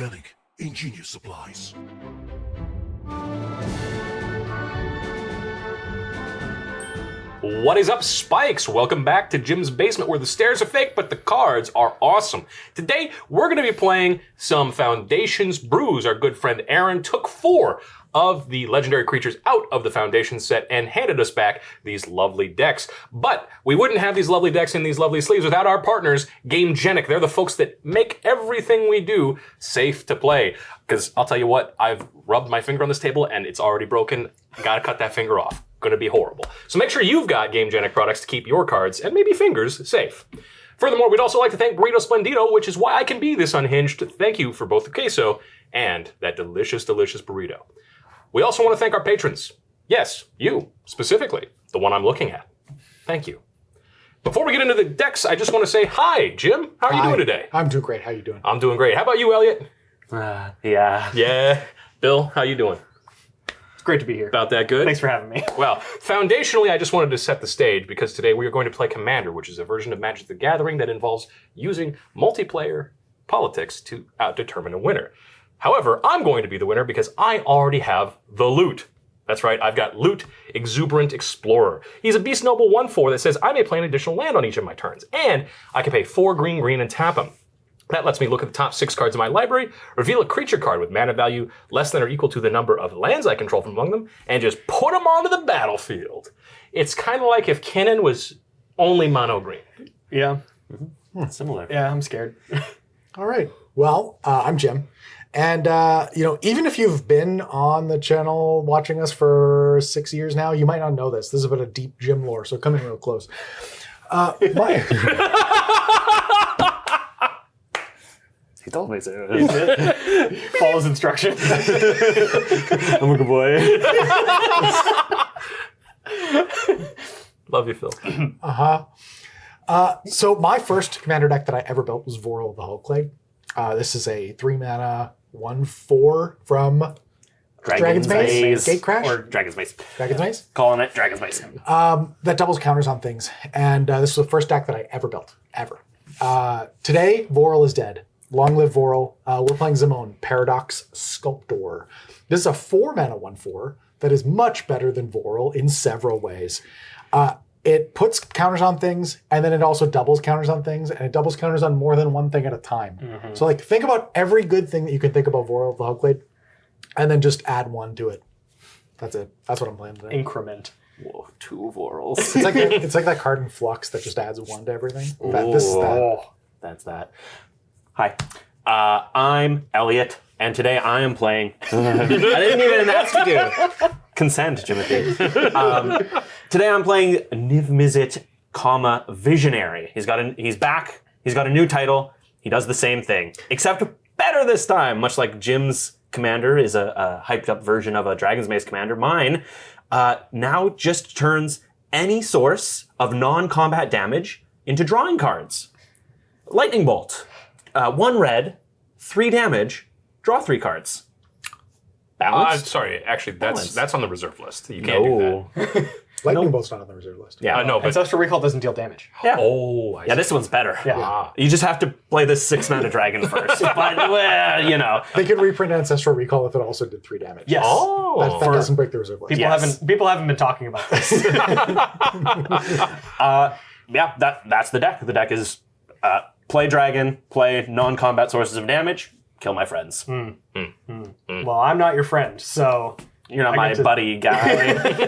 Organic, ingenious supplies. What is up, Spikes? Welcome back to Jim's Basement, where the stairs are fake, but the cards are awesome. Today, we're going to be playing some Foundations Brews. Our good friend Aaron took 4 of the legendary creatures out of the Foundation set and handed us back these lovely decks. But we wouldn't have these lovely decks in these lovely sleeves without our partners, GameGenic. They're the folks that make everything we do safe to play. Because I'll tell you what, I've rubbed my finger on this table and it's already broken. Gotta cut that finger off. Going to be horrible. So make sure you've got GameGenic products to keep your cards and maybe fingers safe. Furthermore, we'd also like to thank Burrito Splendido, which is why I can be this unhinged. Thank you for both the queso and that delicious, delicious burrito. We also want to thank our patrons. Yes, you, specifically, the one I'm looking at. Thank you. Before we get into the decks, I just want to say hi, Jim. How are you doing today? I'm doing great. How are you doing? I'm doing great. How about you, Elliot? Yeah. Yeah. Bill, how you doing? It's great to be here. About that good? Thanks for having me. Well, foundationally, I just wanted to set the stage because today we are going to play Commander, which is a version of Magic the Gathering that involves using multiplayer politics to determine a winner. However, I'm going to be the winner because I already have the loot. That's right, I've got Loot Exuberant Explorer. He's a Beast Noble 1/4 that says I may play an additional land on each of my turns, and I can pay 4 green, and tap him. That lets me look at the top 6 cards in my library, reveal a creature card with mana value less than or equal to the number of lands I control from among them, and just put them onto the battlefield. It's kind of like if Kinnan was only mono green. Yeah. Similar. Yeah, I'm scared. All right. Well, I'm Jim. And, even if you've been on the channel watching us for 6 years now, you might not know this. This is about a deep Jim lore, so come in real close. He told me so. Follows instructions. I'm a good boy. Love you, Phil. So my first commander deck that I ever built was Vorel of the Hulklade. This is a 3-mana 1/4 from Dragon's Maze? Gatecrash? Or Dragon's Maze. Dragon's Maze. Calling it Dragon's Maze. That doubles counters on things. And this was the first deck that I ever built, ever. Today, Vorel is dead. Long live Vorel. We're playing Zimone, Paradox Sculptor. This is a 4-mana 1/4 that is much better than Vorel in several ways. It puts counters on things, and then it also doubles counters on things, and it doubles counters on more than one thing at a time. Mm-hmm. So, think about every good thing that you can think about Vorel of the Hulklade, and then just add 1 to it. That's it. That's what I'm playing today. Increment. Whoa, 2 Vorels. It's like that card in Flux that just adds 1 to everything. This is that. That's that. Hi. I'm Elliot, and today I am playing... I didn't even ask you to. Consent, Jimothy. Today I'm playing Niv Mizzet, Visionary. He's back. He's got a new title. He does the same thing, except better this time. Much like Jim's commander is a hyped up version of a Dragon's Maze commander. Mine now just turns any source of non-combat damage into drawing cards. Lightning Bolt. 1 red, 3 damage, draw 3 cards. Balanced? Sorry, actually, Balanced. that's on the reserve list. You can't do that. Lightning Bolt's not on the reserve list. Yeah, No, but Ancestral Recall doesn't deal damage. yeah. oh, I Yeah, see. this one's better. Yeah. You just have to play this 6-mana dragon first. But, well, They could reprint Ancestral Recall if it also did 3 damage. Yes. That doesn't break the reserve list. People haven't been talking about this. Yeah, that's the deck. The deck is play dragon, play non-combat sources of damage, kill my friends. Well, I'm not your friend, so You're not I my get to- buddy guy.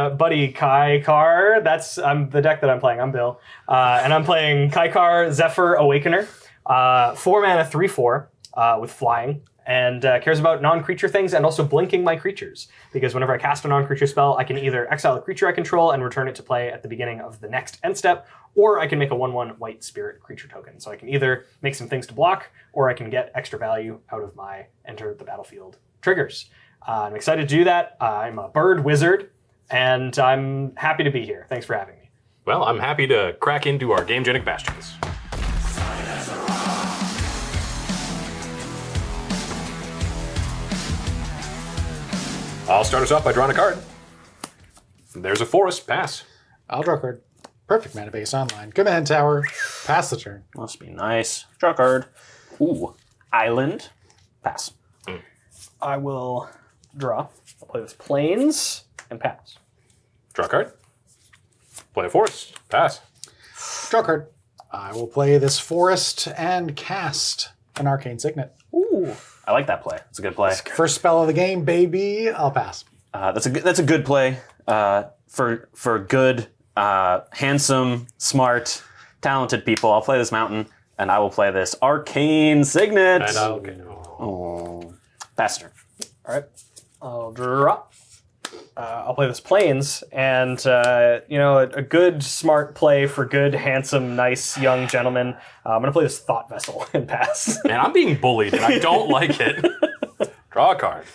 buddy Kykar. That's the deck that I'm playing. I'm Bill, and I'm playing Kykar Zephyr Awakener. 4-mana 3/4 with flying, and cares about non-creature things and also blinking my creatures. Because whenever I cast a non-creature spell, I can either exile a creature I control and return it to play at the beginning of the next end step, or I can make a 1/1 white spirit creature token. So I can either make some things to block, or I can get extra value out of my enter the battlefield triggers. I'm excited to do that. I'm a bird wizard, and I'm happy to be here. Thanks for having me. Well, I'm happy to crack into our GameGenic Bastions. I'll start us off by drawing a card. There's a forest. Pass. I'll draw a card. Perfect mana base online. Command tower. Pass the turn. Must be nice. Draw a card. Ooh. island. Pass. I will draw. I'll play this plains and pass. Draw a card. Play a forest. Pass. Draw card. I will play this forest and cast an arcane signet. Ooh. I like that play. It's a good play. First spell of the game, baby. I'll pass. That's a good play for good, handsome, smart, talented people. I'll play this mountain, and I will play this arcane signet. And okay. Oh, faster. All right. I'll draw. I'll play this plains, and a good, smart play for good, handsome, nice young gentleman. I'm gonna play this thought vessel and pass. Man, I'm being bullied, and I don't like it. Draw a card.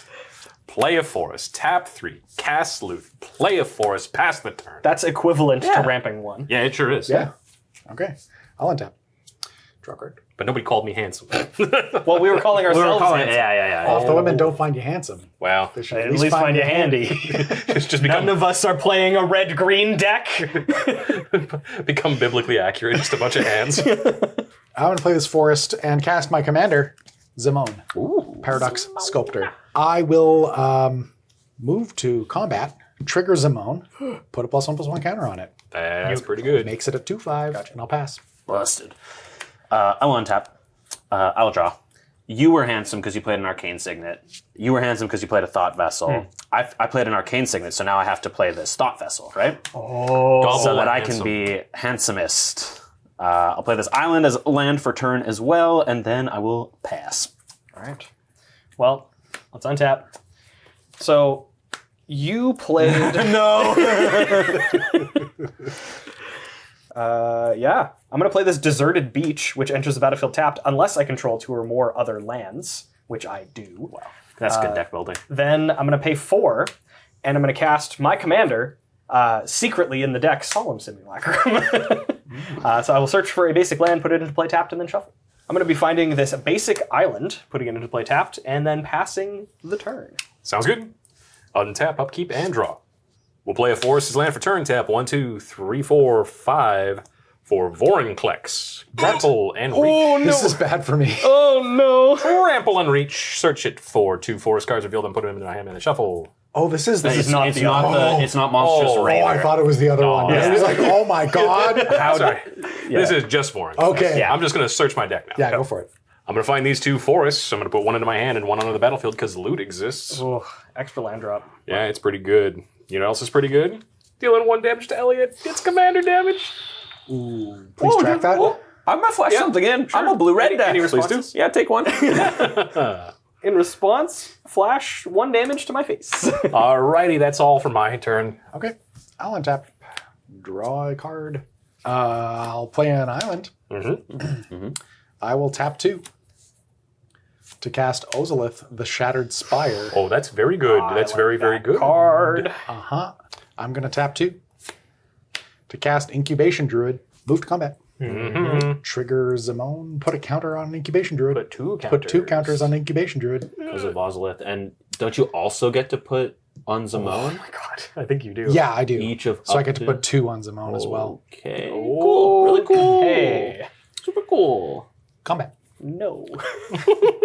Play a forest. Tap 3. Cast loot. Play a forest. Pass the turn. That's equivalent to ramping 1. Yeah, it sure is. Yeah. Okay. I'll untap. Draw card. But nobody called me handsome. Well, we were calling ourselves handsome. Yeah. If the women don't find you handsome, Wow. they should At least find you handy. It's just None of us are playing a red-green deck. become biblically accurate. Just a bunch of hands. I'm going to play this forest and cast my commander, Zimone. Paradox Sculptor. I will move to combat, trigger Zimone, put a +1/+1 counter on it. That's pretty good. Makes it a 2/5, and I'll pass. Busted. I will untap. I will draw. You were handsome because you played an arcane signet. You were handsome because you played a thought vessel. I played an arcane signet, so now I have to play this thought vessel, right? Double So that I handsome. can be handsomest. I'll play this island as land for turn as well, and then I will pass. All right. Well, let's untap. So, you played... No. Yeah. I'm going to play this Deserted Beach, which enters the battlefield tapped, unless I control 2 or more other lands, which I do. Wow. That's good deck building. Then I'm going to pay 4, and I'm going to cast my commander secretly in the deck, Solemn Simulacrum. So I will search for a basic land, put it into play tapped, and then shuffle. I'm going to be finding this basic island, putting it into play tapped, and then passing the turn. Sounds good. Untap, upkeep, and draw. We'll play a forest as land for turn. Tap 1, 2, 3, 4, 5 for Vorinclex. Trample and reach. This is bad for me. Oh, no. Trample and reach. Search it for 2 forest cards. Reveal them. Put them into my hand and then shuffle. Oh, this is This is not it's the not other the. one. It's not monstrous Oh, rain. Oh, I thought it was the other one. yeah. I was like, oh my god. Sorry. This is just Vorinclex. Okay. Yeah. I'm just going to search my deck now. Yeah, go for it. I'm going to find these 2 forests. I'm going to put one into my hand and one onto the battlefield because loot exists. Oh, extra land drop. Yeah, it's pretty good. You know what else is pretty good? Dealing 1 damage to Elliot. It's commander damage. Please track that. I'm gonna flash something in. I'm a blue-red deck. Any Please responses? do. Yeah, take one. In response, flash 1 damage to my face. Alrighty, that's all for my turn. Okay. I'll untap. Draw a card. I'll play an island. I will tap 2 to cast Ozolith, the Shattered Spire. Oh, that's very good. That's very, very good. Card. I'm going to tap 2 to cast Incubation Druid. Move to combat. Trigger Zimone. Put a counter on Incubation Druid. Put 2 counters. Put 2 counters on Incubation Druid. Because of Ozolith. And don't you also get to put on Zimone? God, I think you do. Yeah, I do. Each of so I up get to to- put 2 on Zimone as well. Okay. Cool. Really cool. Hey. Super cool. Combat. No.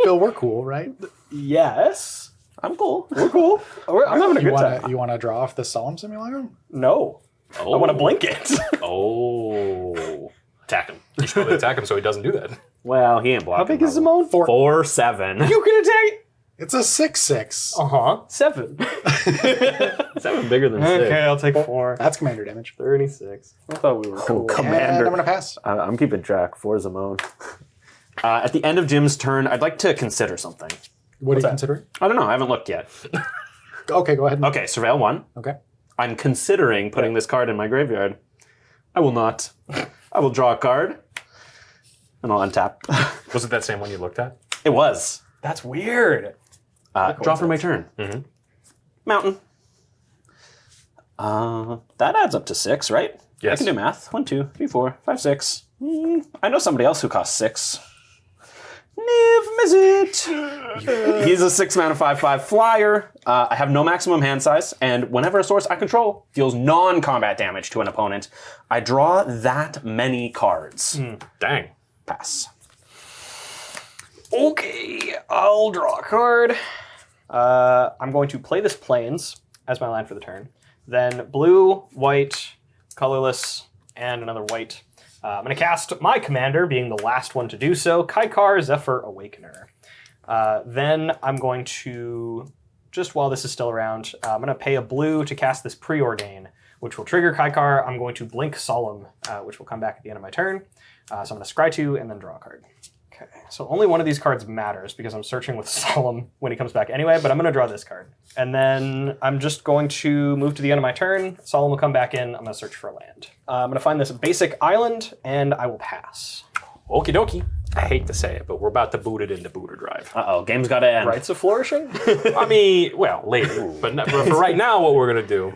Phil, we're cool, right? Yes. I'm cool. We're cool. I'm having a You good wanna time. you wanna draw off the Solemn Simulacrum? No. Oh. I want to blink it. Oh. Attack him. You should probably attack him so he doesn't do that. Well, he ain't blocking. How big is probably. Zimone? 4/7. You can attack. It's a 6/6. 7. 7 bigger than 6. Okay, I'll take 4. That's commander damage. 36. I thought we were cool. come on. And Commander. I'm gonna pass. I'm keeping track for Zimone. At the end of Jim's turn, I'd like to consider something. What are you that? considering? I don't know. I haven't looked yet. Okay, go ahead. Okay, Surveil 1. Okay. I'm considering putting this card in my graveyard. I will not. I will draw a card, and I'll untap. Was it that same one you looked at? It was. That's weird. Draw for my turn. Mountain. That adds up to 6, right? I Yes. can do math. 1, 2, 3, 4, 5, 6. I know somebody else who costs 6. Niv Mizzet. He's a 6-mana 5/5 flyer. I have no maximum hand size, and whenever a source I control deals non-combat damage to an opponent, I draw that many cards. Dang. Pass. Okay, I'll draw a card. I'm going to play this Plains as my land for the turn. Then blue, white, colorless, and another white. I'm going to cast my commander, being the last one to do so, Kykar, Zephyr, Awakener. Then I'm going to, just while this is still around, I'm going to pay a blue to cast this Preordain, which will trigger Kykar. I'm going to blink Solemn, which will come back at the end of my turn. So I'm going to scry 2 and then draw a card. Okay, so only one of these cards matters because I'm searching with Solemn when he comes back anyway, but I'm going to draw this card. And then I'm just going to move to the end of my turn. Solemn will come back in. I'm going to search for a land. I'm going to find this basic island, and I will pass. Okie dokie. I hate to say it, but we're about to boot it into Booter Drive. Uh-oh, game's got to end. Rights of Flourishing? I mean, well, later. But for right now, what we're going to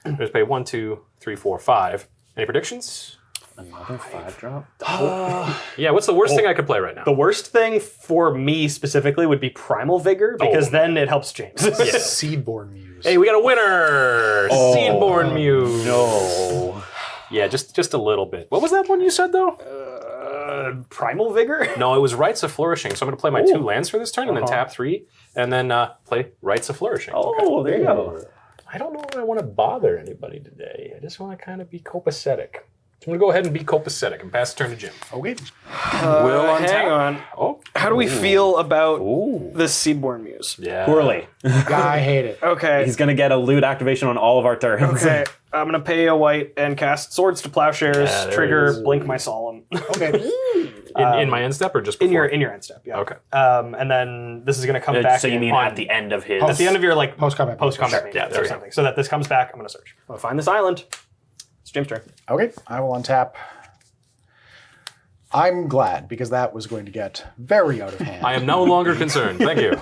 do is pay 1, 2, 3, 4, 5. Any predictions? Another 5-drop? Yeah, what's the worst thing I could play right now? The worst thing for me specifically would be Primal Vigor, because then it helps James. Seedborn Muse. Hey, we got a winner! Seedborn Muse. No. Yeah, just a little bit. What was that one you said, though? Primal Vigor? No, it was Rights of Flourishing. So I'm going to play my 2 lands for this turn, and then tap 3, and then play Rights of Flourishing. Oh, there you go. I don't know if I want to bother anybody today. I just want to kind of be copacetic. So I'm going to go ahead and be copacetic and pass the turn to Jim. Okay. Will on Hang tap. on. Oh, How do we feel about this Seedborn Muse? yeah. Poorly. I hate it. Okay. He's going to get a loot activation on all of our turns. Okay. I'm going to pay a white and cast Swords to Plowshares, Yeah, there it trigger, is. blink my Solemn. Okay. In my end step or just before? in your end step, yeah. Okay. And then this is going to come back So you in mean on- at the end of his... at the end of your like Post-combat. post-combat Yeah, maintenance there or we go. something. So that this comes back, I'm going to search. I'm going to find this island. It's Jim's turn. Okay. I will untap. I'm glad because that was going to get very out of hand. I am no longer concerned. Thank you.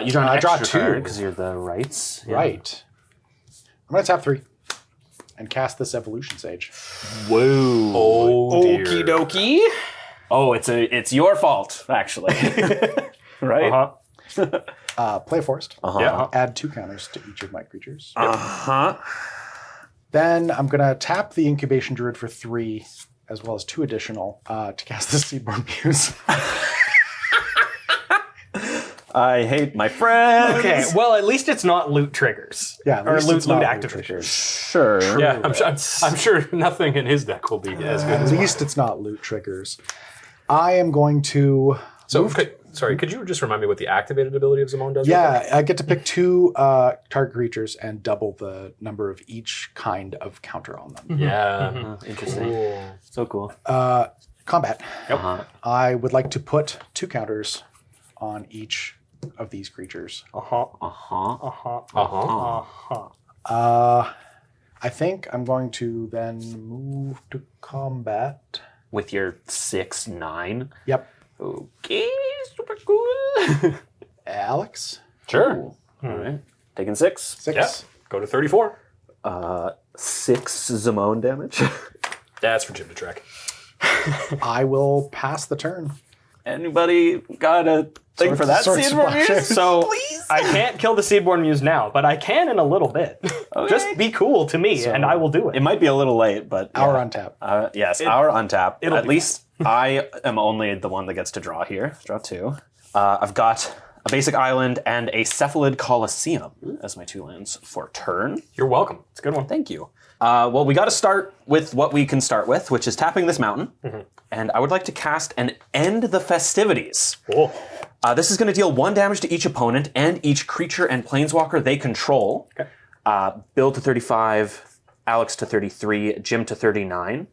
you draw an I draw extra 2. card because you're the rights. Yeah. Right. I'm going to tap 3 and cast this Evolution Sage. Whoa. Oh, dear. Okie dokie. Oh, it's your fault, actually. Right? Play a Forest. Yeah. Add 2 counters to each of my creatures. Uh-huh. Then I'm going to tap the Incubation Druid for 3, as well as 2 additional to cast the Seedborn Muse. I hate my friends. Okay, well, at least it's not loot triggers. Yeah, at or least loot, it's not loot active triggers. triggers. Sure. Yeah, I'm sure nothing in his deck will be as good At as mine. least it's not loot triggers. I am going to... So, could you just remind me what the activated ability of Zimone does? Yeah, I get to pick 2 target creatures and double the number of each kind of counter on them. Yeah. Interesting. Cool. So cool. Combat. Uh-huh. I would like to put 2 counters on each of these creatures. Uh-huh. Uh-huh. Uh-huh. Uh-huh. Uh-huh. I think I'm going to then move to combat. With your 6/9. Yep. Okay, super cool. Alex? Sure. All right. Taking 6. 6. Yeah. Go to 34. 6 Zimone damage. That's for Jim to track. I will pass the turn. Anybody got a thing for that Sword Seedborn Splash. Muse? So I can't kill the Seedborn Muse now, but I can in a little bit. Just be cool to me, and I will do it. It might be a little late, but Our untap. yes, our untap. it'll At be least I am only the one that gets to draw here. Draw 2. I've got a basic island and a Cephalid Colosseum as my 2 lands for turn. You're welcome. It's a good one. Thank you. Well, we got to start with what we can start with, which is tapping this mountain. And I would like to cast and end the festivities. Cool. This is going to deal 1 damage to each opponent and each creature and planeswalker they control. Okay. Bill to 35, Alex to 33, Jim to 39.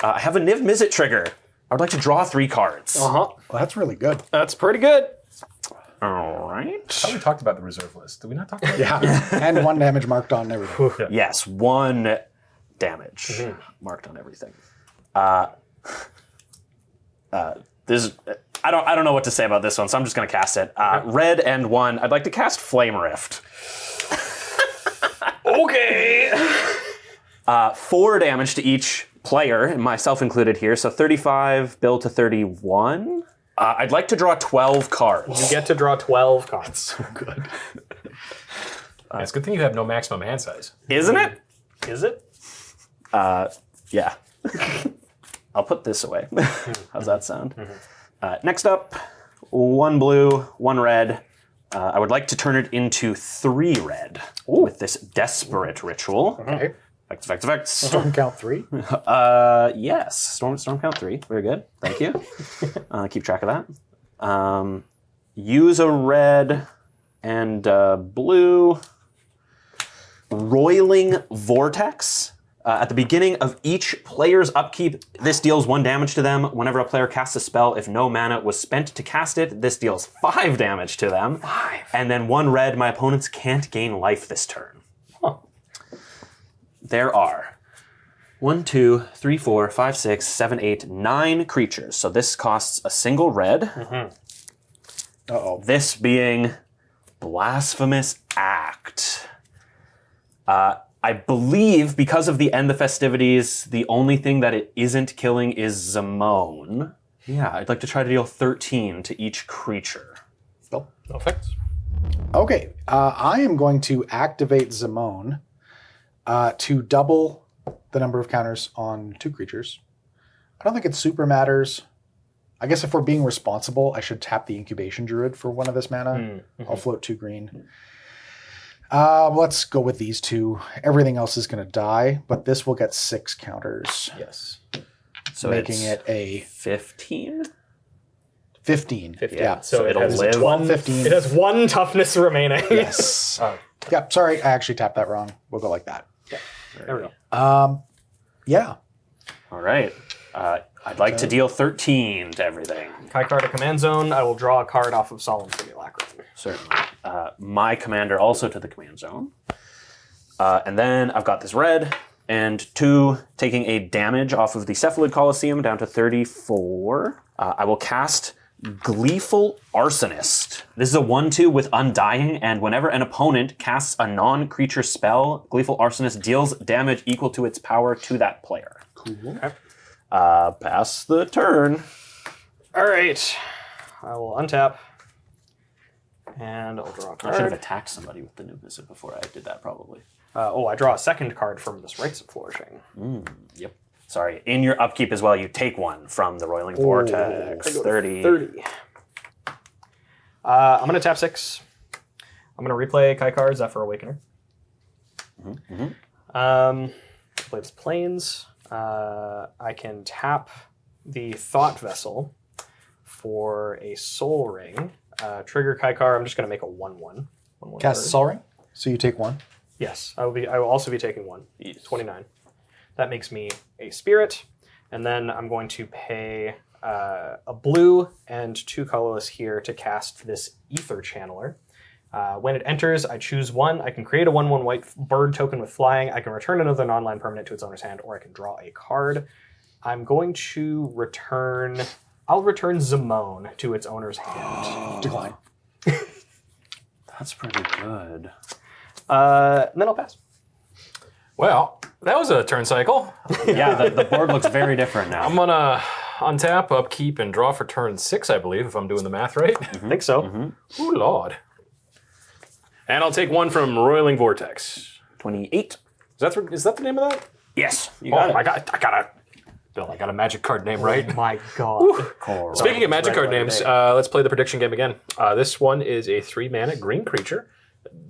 I have a Niv Mizzet trigger. I would like to draw 3 cards. Uh-huh. Well, that's really good. That's pretty good. All right. I thought we talked about the reserve list. Did we not talk about Yeah. And 1 damage marked on everything. Yes, 1 damage marked on everything. This I don't know what to say about this one, so I'm just going to cast it. Red and 1. I'd like to cast Flame Rift. Okay. 4 damage to each player, myself included here. So 35, Bill to 31. I'd like to draw 12 cards. You get to draw 12 cards. So good. It's a good thing you have no maximum hand size. Isn't it? Is it? Yeah. I'll put this away. How's that sound? Next up, 1 blue, 1 red. I would like to turn it into 3 red with this Desperate Ritual. Okay. Effects. Storm count 3. Yes, Storm count 3. Very good. Thank you. Keep track of that. Use a red and blue. Roiling Vortex. At the beginning of each player's upkeep, this deals 1 damage to them. Whenever a player casts a spell, if no mana was spent to cast it, this deals 5 damage to them. 5. And then 1 red, my opponents can't gain life this turn. Huh. There are 1, 2, 3, 4, 5, 6, 7, 8, 9 creatures. So this costs a single red. Uh-oh. This being Blasphemous Act. I believe because of the End the Festivities, the only thing that it isn't killing is Zimone. Yeah, I'd like to try to deal 13 to each creature. Bill? No effects. Okay, I am going to activate Zimone to double the number of counters on 2 creatures. I don't think it super matters. I guess if we're being responsible, I should tap the Incubation Druid for 1 of this mana. I'll float 2 green. Let's go with these 2. Everything else is going to die, but this will get 6 counters, Yes. So making it's it a 15? 15. 15. Yeah, So it'll has live. 12, 15. It has 1 toughness remaining. Yes. Yeah, sorry, I actually tapped that wrong. We'll go like that. There we go. Yeah. All right. I'd like to deal 13 to everything. Kykar to command zone. I will draw a card off of Solemn Simulacrum. Certainly. My commander also to the command zone. And then I've got this red and 2 taking a damage off of the Cephalid Colosseum down to 34. I will cast Gleeful Arsonist. This is a 1/2 with Undying, and whenever an opponent casts a non-creature spell, Gleeful Arsonist deals damage equal to its power to that player. Cool. Okay. Pass the turn. All right. I will untap. And I'll draw a I should have card. attacked somebody with the Niv Mizzet before I did that, probably. I draw a 2nd card from this Rites of Flourishing. Yep. Sorry. In your upkeep as well, you take 1 from the Roiling Vortex. 30. 30. I'm going to tap 6. I'm going to replay Kykar, Zephyr Awakener. Play this Plains. I can tap the Thought Vessel for a Soul Ring. Trigger Kykar. I'm just going to make a 1/1. Cast Sol Ring, so you take 1. Yes, I will also be taking 1. 29. That makes me a Spirit, and then I'm going to pay a blue and 2 colorless here to cast this Ether Channeler. When it enters, I choose 1. I can create a 1/1 white bird token with flying. I can return another non-land permanent to its owner's hand, or I can draw a card. I'm going to return... I'll return Zimone to its owner's hand. Decline. That's pretty good. And then I'll pass. Well, that was a turn cycle. Yeah, the board looks very different now. I'm gonna untap, upkeep, and draw for turn 6, I believe, if I'm doing the math right. I think so. Oh Lord. And I'll take 1 from Roiling Vortex. 28. Is that the name of that? Yes, you Oh, got it. I got a magic card name right. Oh my God. Speaking of magic Right card away names, today. let's play the prediction game again. This one is a 3-mana green creature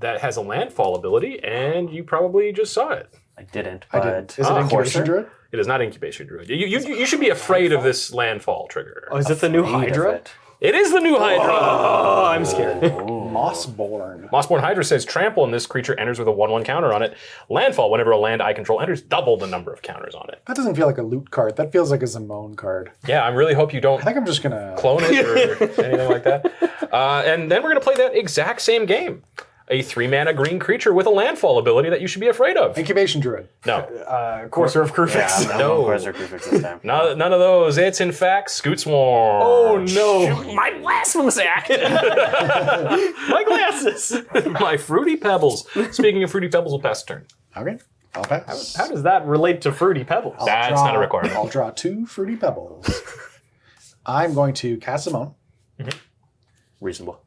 that has a landfall ability, and you probably just saw it. I didn't, I but... did. Is it Incubation Druid? It is not Incubation Druid. You should be afraid of this landfall trigger. Oh, is it the new Afraid of Hydra? it. It is the new Hydra. Oh, I'm scared. Mossborn. Mossborn Hydra says trample, and this creature enters with a 1/1 counter on it. Landfall, whenever a land I control enters, double the number of counters on it. That doesn't feel like a loot card. That feels like a Zimone card. Yeah, I really hope you don't I think I'm just gonna clone it or anything like that. And then we're going to play that exact same game. A 3-mana green creature with a landfall ability that you should be afraid of. Incubation Druid. No. Courser of Crufix. Yeah, No. Quasar Crucifix this time. None of those. It's in fact Scoot Swarm. Oh no. My blasphemous act! My glasses. My Fruity Pebbles. Speaking of Fruity Pebbles, we'll pass the turn. Okay, I'll pass. How does that relate to Fruity Pebbles? That's not a requirement. I'll draw 2 Fruity Pebbles. I'm going to cast Zimone, Reasonable.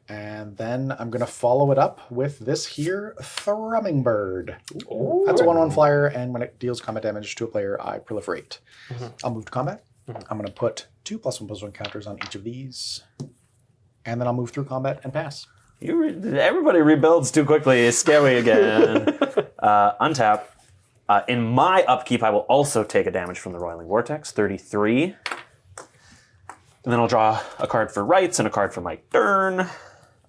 and then I'm going to follow it up with this here Thrumming Bird. That's a 1/1 flyer, and when it deals combat damage to a player, I proliferate. I'll move to combat. I'm going to put 2 +1/+1 counters on each of these. and then I'll move through combat and pass. Everybody rebuilds too quickly. It's scary again. Untap. In my upkeep, I will also take a damage from the Roiling Vortex, 33. And then I'll draw a card for rights and a card for my turn.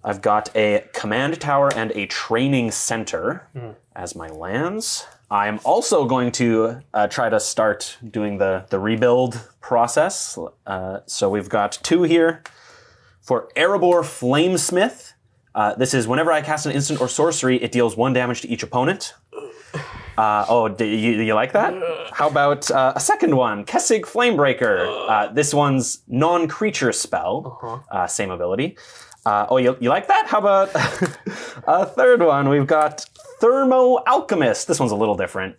I've got a command tower and a training center as my lands. I'm also going to try to start doing the rebuild process. So we've got 2 here for Erebor Flamesmith. This is whenever I cast an instant or sorcery, it deals 1 damage to each opponent. Do you like that? How about a second one, Kessig Flamebreaker. This one's non-creature spell, same ability. You like that? How about a third one? We've got Thermo Alchemist. This one's a little different.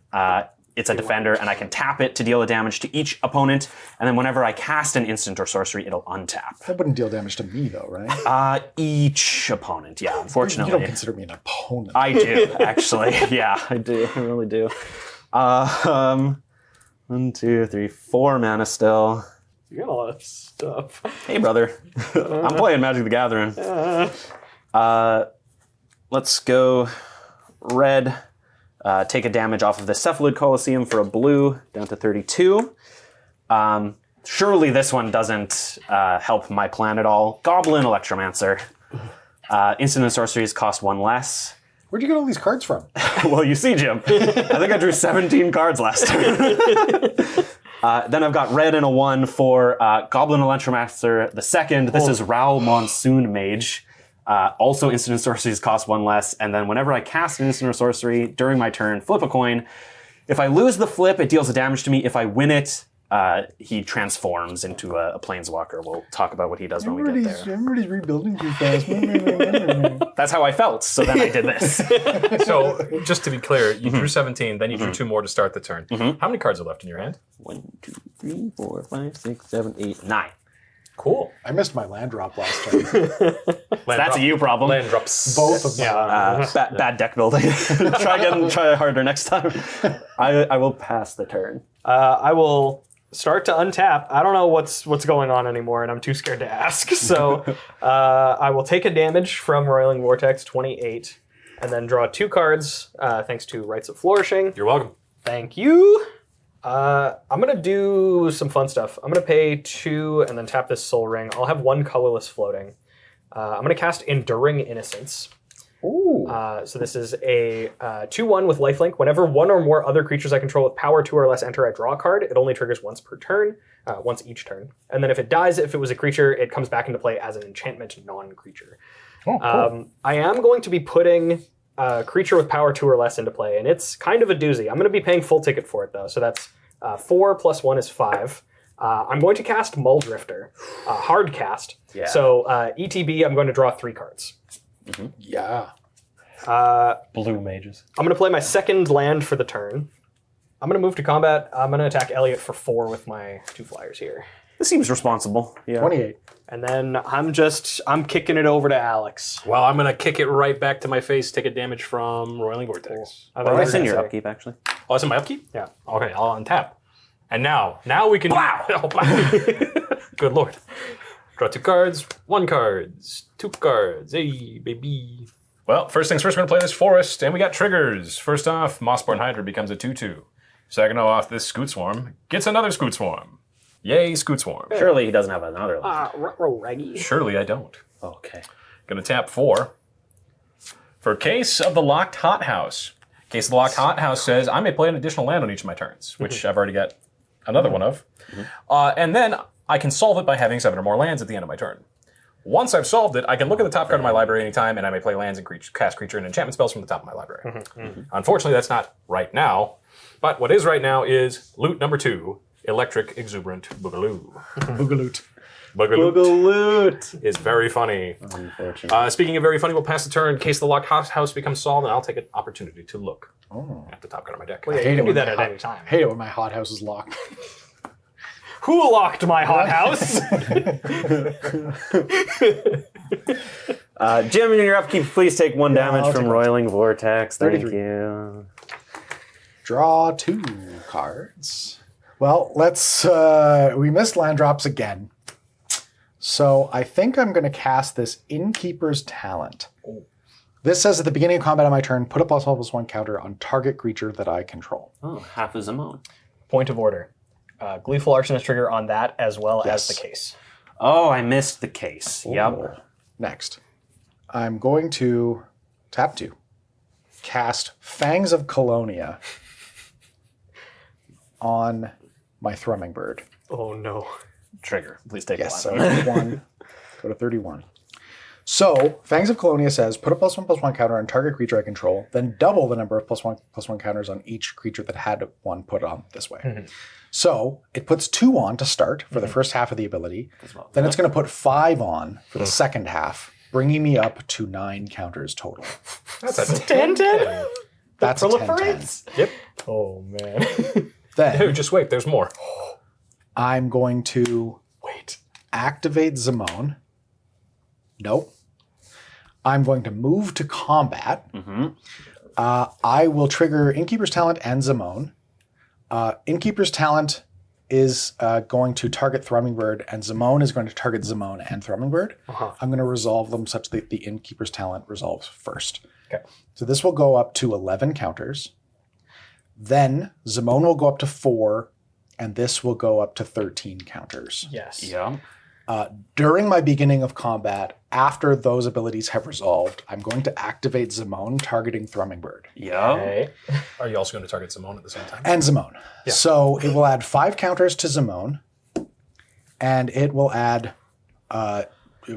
It's a defender, and I can tap it to deal a damage to each opponent, and then whenever I cast an instant or sorcery, it'll untap. That wouldn't deal damage to me, though, right? Each opponent, yeah, unfortunately. You don't consider me an opponent. I do, actually. Yeah, I do. I really do. 1, 2, 3, 4 mana still. You got a lot of stuff. Hey, brother. I'm playing Magic the Gathering. Let's go red. Take a damage off of the Cephalid Colosseum for a blue, down to 32. Surely this one doesn't help my plan at all. Goblin Electromancer. Instant and sorceries cost 1 less. Where'd you get all these cards from? Well, you see, Jim, I think I drew 17 cards last turn. Then I've got red and a 1 for Goblin Electromancer the second. This is Rao Monsoon Mage. Also, instant and sorceries cost 1 less, and then whenever I cast an instant or sorcery during my turn, flip a coin. If I lose the flip, it deals a damage to me. If I win it, he transforms into a planeswalker. We'll talk about what he does when we get there. Everybody's rebuilding too fast. That's how I felt, so then I did this. So, just to be clear, you drew 17, then you drew 2 more to start the turn. How many cards are left in your hand? 1, 2, 3, 4, 5, 6, 7, 8, 9. Cool. I missed my land drop last turn. That's a you problem. Land drops. Both of them. Bad deck building. Try harder next time. I will pass the turn. I will start to untap. I don't know what's going on anymore, and I'm too scared to ask. So I will take a damage from Roiling Vortex, 28, and then draw 2 cards, thanks to Rites of Flourishing. You're welcome. Thank you. I'm going to do some fun stuff. I'm going to pay 2 and then tap this Soul Ring. I'll have 1 colorless floating. I'm going to cast Enduring Innocence. Ooh. So this is a 2/1 with lifelink. Whenever 1 or more other creatures I control with power 2 or less enter, I draw a card. It only triggers once per turn, once each turn. And then if it dies, if it was a creature, it comes back into play as an enchantment non-creature. Oh, cool. I am going to be putting a creature with power 2 or less into play, and it's kind of a doozy. I'm going to be paying full ticket for it, though. So that's 4 plus 1 is 5. I'm going to cast Muldrifter, hard cast. Yeah. So ETB, I'm going to draw 3 cards. Yeah. Blue mages. I'm going to play my second land for the turn. I'm going to move to combat. I'm going to attack Elliot for 4 with my 2 flyers here. This seems responsible. Yeah. 28. And then I'm kicking it over to Alex. Well, I'm going to kick it right back to my face, take a damage from Roiling Vortex. I Oh, that's in your upkeep, actually. Oh, it's in my upkeep? Yeah. Okay, I'll untap. And now we can... Wow! Good lord. Draw 2 cards, 1 cards, 2 cards. Hey, baby. Well, first things first, we're going to play this forest, and we got triggers. First off, Mossborn Hydra becomes a 2/2. Second off, this Scoot Swarm gets another Scoot Swarm. Yay, Scoot Swarm. Surely he doesn't have another land. Raggy. Surely I don't. Okay. Gonna tap 4. For Case of the Locked Hothouse. Case of the Locked Hothouse says I may play an additional land on each of my turns, which I've already got another one of. And then I can solve it by having 7 or more lands at the end of my turn. Once I've solved it, I can look at the top card of my library anytime, and I may play lands and cast creature and enchantment spells from the top of my library. Unfortunately, that's not right now. But what is right now is loot number 2, Electric Exuberant Boogaloo. Boogaloot. Boogaloo is very funny. Unfortunately. Speaking of very funny, we'll pass the turn. In case the Locked House becomes solved, and I'll take an opportunity to look at the top card of my deck. You can do that at any time. Hate it when my hothouse is locked. Who locked my hothouse? Jim, in your upkeep, please take 1 damage I'll from take Roiling Vortex. Thank 33. you. Draw 2 cards. Well, let's... we missed land drops again. So I think I'm going to cast this Innkeeper's Talent. This says at the beginning of combat on my turn, put a +1/+1 counter on target creature that I control. Oh, half a Zimone. Point of order. Gleeful Arsonist trigger on that as well as the case. Oh, I missed the case. Oh. Yep. Next, I'm going to tap 2, cast Fangs of Colonia on my Thrumming Bird. Oh no. Trigger. Please take Yes, one. so 1, go to 31. So, Fangs of Colonia says, put a +1/+1 counter on target creature I control, then double the number of +1/+1 counters on each creature that had one put on this way. So, it puts 2 on to start for the first half of the ability. Then it's going to put 5 on for the second half, bringing me up to 9 counters total. That's a 10-10. That's a 10-10. Proliferates? Yep. Oh man. Then Dude, just wait. There's more. I'm going to activate Zimone. Nope. I'm going to move to combat. I will trigger Innkeeper's Talent and Zimone. Innkeeper's Talent is going to target Thrumming Bird, and Zimone is going to target Zimone and Thrumming Bird. I'm going to resolve them such that the Innkeeper's Talent resolves first. Okay. So this will go up to 11 counters. Then Zimone will go up to 4, and this will go up to 13 counters. Yes. Yeah. During my beginning of combat, after those abilities have resolved, I'm going to activate Zimone targeting Thrumming Bird. Yeah. Okay. Are you also going to target Zimone at the same time? And Zimone. So it will add 5 counters to Zimone, and it will add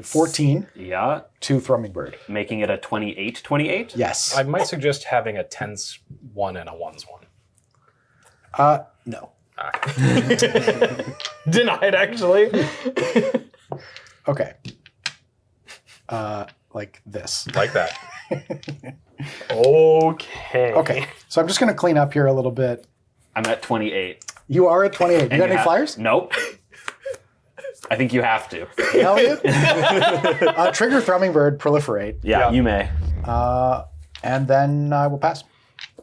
14 Yeah. to Thrumming Bird. Making it a 28/28? Yes. I might suggest having a 10s one and a 1s one. No. Denied, actually. Okay. Like this. Like that. Okay. Okay. So I'm just going to clean up here a little bit. I'm at 28. You are at 28. You And got any have- flyers? Nope. I think you have to. Elliot? Trigger Thrumming Bird, proliferate, Yeah, you may. and then I will pass.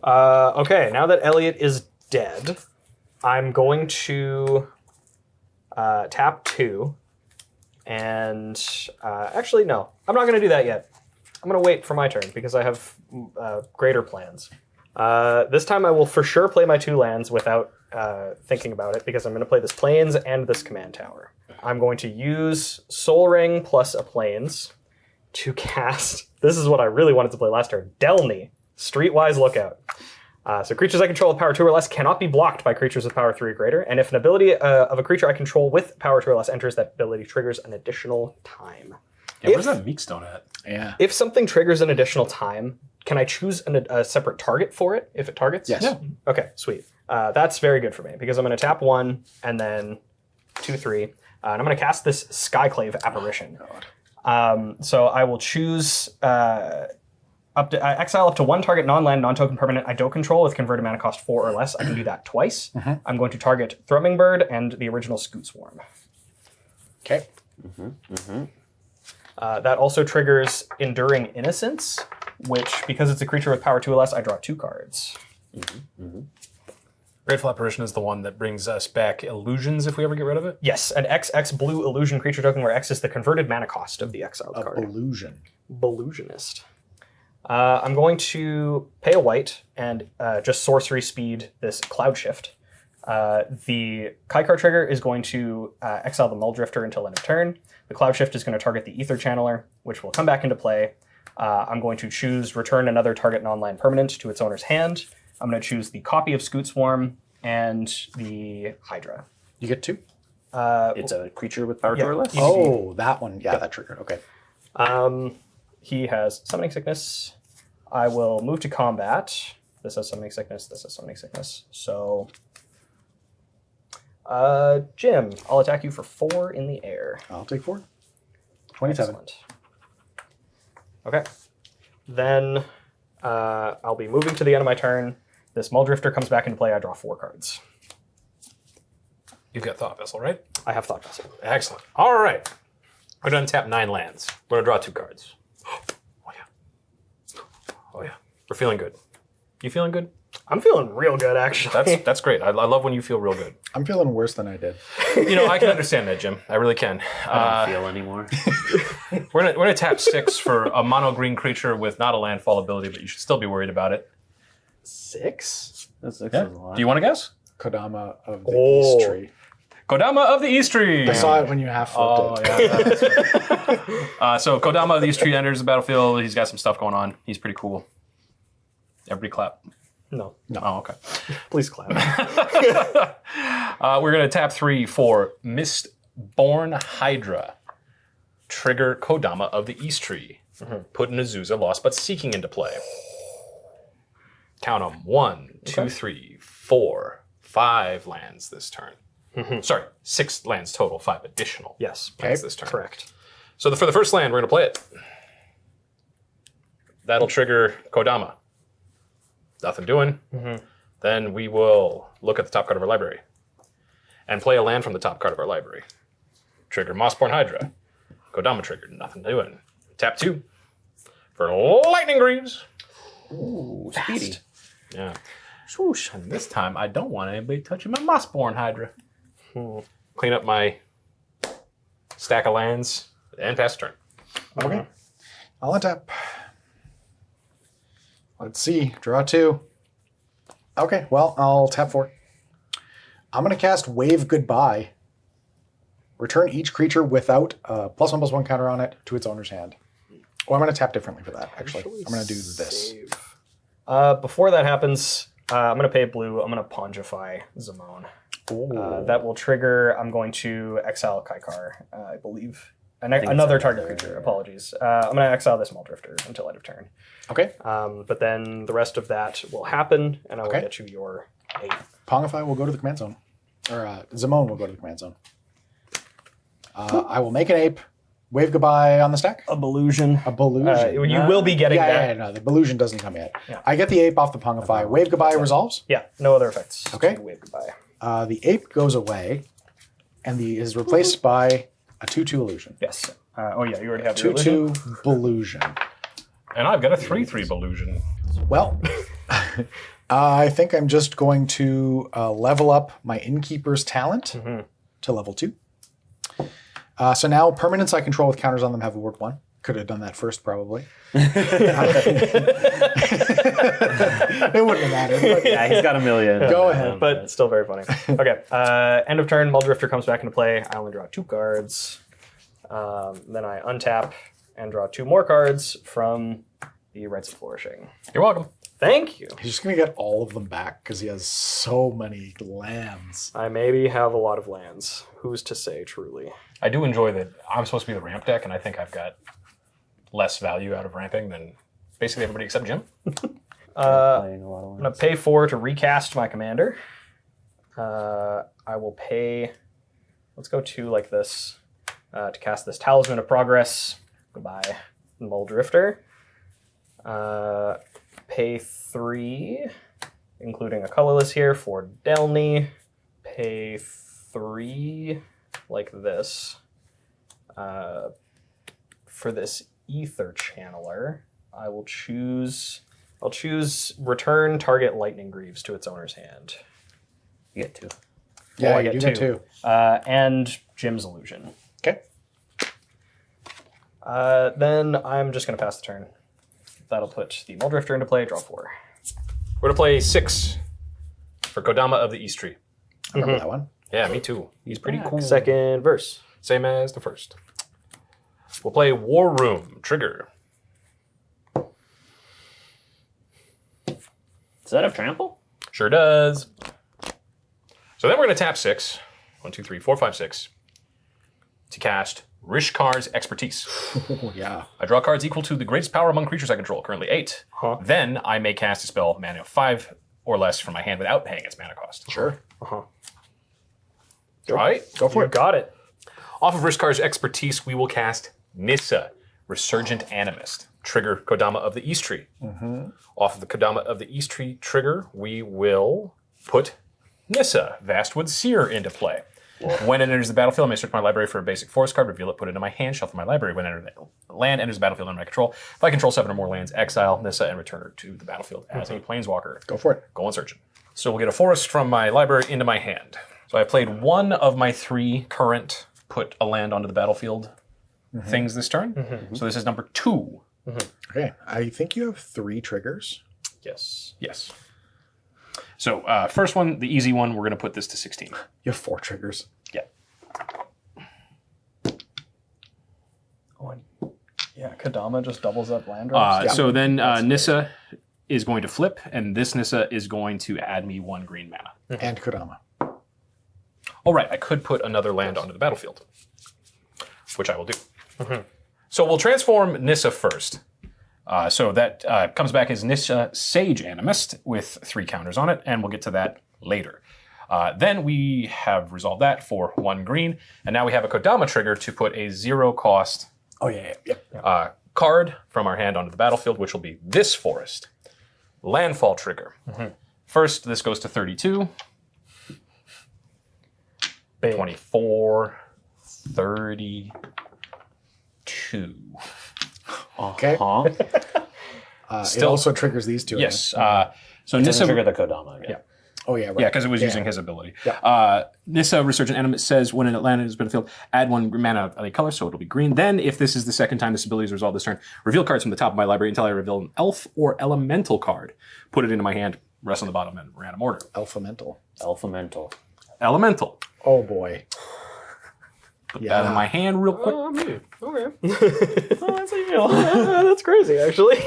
Okay, now that Elliot is dead, I'm going to tap 2. And actually, no. I'm not going to do that yet. I'm going to wait for my turn because I have greater plans. This time I will for sure play my 2 lands without thinking about it because I'm going to play this Plains and this Command Tower. I'm going to use Soul Ring plus a Plains to cast... This is what I really wanted to play last turn. Delny, Streetwise Lookout. So creatures I control with power 2 or less cannot be blocked by creatures with power 3 or greater, and if an ability of a creature I control with power 2 or less enters, that ability triggers an additional time. Yeah, where's that Meekstone at? Yeah. If something triggers an additional time, can I choose a separate target for it if it targets? Yes. Yeah. Okay, sweet. That's very good for me because I'm going to tap 1 and then 2, 3, and I'm going to cast this Skyclave Apparition. So I will choose... exile up to 1 target non-land, non-token permanent I don't control with converted mana cost 4 or less. I can do that twice. I'm going to target Thrumming Bird and the original Scoot Swarm. Okay. That also triggers Enduring Innocence, which, because it's a creature with power 2 or less, I draw 2 cards. Grateful Apparition is the one that brings us back illusions if we ever get rid of it. Yes, an XX blue illusion creature token where X is the converted mana cost of the exiled card. Illusion. Illusionist. I'm going to pay a white and just sorcery speed this Cloud Shift. The Kykar trigger is going to exile the Muldrifter until end of turn. The Cloud Shift is going to target the Ether Channeler, which will come back into play. I'm going to choose return another target non-land permanent to its owner's hand. I'm going to choose the copy of Scoot Swarm and the Hydra. You get 2? It's a creature with power 2 or less? Oh, that one. Yeah, that triggered. Okay. He has Summoning Sickness. I will move to combat. This has Summoning Sickness. This has Summoning Sickness. So, Jim, I'll attack you for 4 in the air. I'll take 4. 27. Excellent. Okay. Then I'll be moving to the end of my turn. This Muldrifter comes back into play. I draw 4 cards. You've got Thought Vessel, right? I have Thought Vessel. Excellent. All right. We're going to untap 9 lands. We're going to draw 2 cards. Oh, yeah. Oh, yeah. We're feeling good. You feeling good? I'm feeling real good, actually. That's great. I love when you feel real good. I'm feeling worse than I did. I can understand that, Jim. I really can. I don't feel anymore. We're gonna tap 6 for a mono green creature with not a landfall ability, but you should still be worried about it. 6? That's a lot. Do you want to guess? Kodama of the East Tree. Kodama of the East Tree. I saw it when you half flipped it. Yeah. That's right. So Kodama of the East Tree enters the battlefield. He's got some stuff going on. He's pretty cool. Everybody clap. No. Oh, okay. Please clap. We're going to tap 3 for Mistborn Hydra. Trigger Kodama of the East Tree. Put an Azusa Lost but Seeking into play. Count them. 1, 2, 3, 4, 5 lands this turn. Sorry, 6 lands total, 5 additional Yes. lands this turn. Correct. So for the first land, we're going to play it. That'll trigger Kodama. Nothing doing. Then we will look at the top card of our library and play a land from the top card of our library. Trigger Mossborn Hydra. Kodama triggered. Nothing doing. Tap 2 for Lightning Greaves. Ooh, speedy. Yeah. Swoosh. And this time, I don't want anybody touching my Mossborn Hydra. Clean up my stack of lands and pass turn. Okay. I'll untap. Let's see. Draw 2. Okay, well, I'll tap 4. I'm going to cast Wave Goodbye. Return each creature without a +1/+1 counter on it to its owner's hand. Oh, I'm going to tap differently for that, actually. I'm going to do this. Before that happens, I'm going to pay blue. I'm going to Pongify Zimone. That will trigger. I'm going to exile Kykar, I believe. Another target creature. Apologies. I'm going to exile this Muldrifter until end of turn. Okay. But then the rest of that will happen, and I will get you your 8. Pongify will go to the command zone. Or Zimone will go to the command zone. I will make an ape. Wave goodbye on the stack. A Belusion. A Belusion. You will be getting that. Yeah, no, the Belusion doesn't come yet. Yeah. I get the ape off the Pongify. Wave goodbye resolves. Yeah, no other effects. Okay. Wave goodbye. The ape goes away, and is replaced by a 2/2 illusion. Yes. You already have your illusion. 2/2 Belusion. And I've got a 3/3 Belusion. Well, I think I'm just going to level up my Innkeeper's talent to level 2. So now permanents I control with counters on them have a word 1. Could have done that first, probably. It wouldn't have mattered. But Yeah, he's got a million. Go ahead. But still very funny. Okay. End of turn, Muldrifter comes back into play. I only draw 2 cards. Then I untap and draw 2 more cards from the Rites of Flourishing. You're welcome. Thank you. He's just going to get all of them back because he has so many lands. I maybe have a lot of lands. Who's to say, truly? I do enjoy that I'm supposed to be the ramp deck, and I think I've got less value out of ramping than basically everybody except Jim. Playing a lot of I'm going to pay 4 to recast my commander. I will pay... Let's go 2 like this to cast this Talisman of Progress. Goodbye, Muldrifter. Pay 3, including a colorless here for Delny. Pay 3 like this. For this Ether Channeler, I'll choose return target Lightning Greaves to its owner's hand. You get 2. Yeah, I you get do get 2. 2. And Jim's Illusion. Okay. Then I'm just going to pass the turn. That'll put the Muldrifter into play, draw 4. We're going to play 6 for Kodama of the East Tree. I remember that one. Yeah, me too. He's pretty cool. Second verse. Same as the first. We'll play War Room. Trigger. Does that have trample? Sure does. So then we're going to tap 6. 1, 2, 3, 4, 5, 6. To cast Rishkar's Expertise. Oh, yeah. I draw cards equal to the greatest power among creatures I control, currently 8. Then I may cast a spell mana of 5 or less from my hand without paying its mana cost. Sure. Right? Go for You it. got it. Off of Rishkar's Expertise, we will cast Nissa, Resurgent Animist. Trigger Kodama of the East Tree. Off of the Kodama of the East Tree trigger, we will put Nissa, Vastwood Seer, into play. When it enters the battlefield, I may search my library for a basic forest card, reveal it, put it in my hand, shuffle my library. When the land enters the battlefield under my control, if I control 7 or more lands, exile Nissa and return her to the battlefield as a planeswalker. Go for it. Go and search it. So we'll get a forest from my library into my hand. So I played one of my 3 current put a land onto the battlefield things this turn. So this is number 2. Okay, I think you have 3 triggers. Yes. Yes. So first one, the easy one, we're going to put this to 16. You have 4 triggers. Yeah. Yeah, Kadama just doubles up land drops. So then Nissa is going to flip, and this Nissa is going to add me 1 green mana. And Kodama. All right, I could put another land onto the battlefield, which I will do. So we'll transform Nissa first. So that comes back as Nissa Sage Animist with 3 counters on it, and we'll get to that later. Then we have resolved that for 1 green, and now we have a Kodama trigger to put a 0-cost Oh, yeah. card from our hand onto the battlefield, which will be this forest. Landfall trigger. First, this goes to 32. 24. 32. Okay. It Still- also triggers these 2. Yes. So Doesn't Nissa... trigger the Kodama again. Yeah. Oh, yeah, right. Yeah, because it was using his ability. Yeah. Nissa Resurgent Animate says when an Atlanta is battlefield, add 1 mana of any color, so it'll be green. Then, if this is the second time this ability is resolved this turn, reveal cards from the top of my library until I reveal an elf or elemental card. Put it into my hand, rest on the bottom in random order. Alphamental. Elemental. Elemental. Oh, boy. Put that in my hand real quick. Okay. That's how you feel. That's crazy, actually.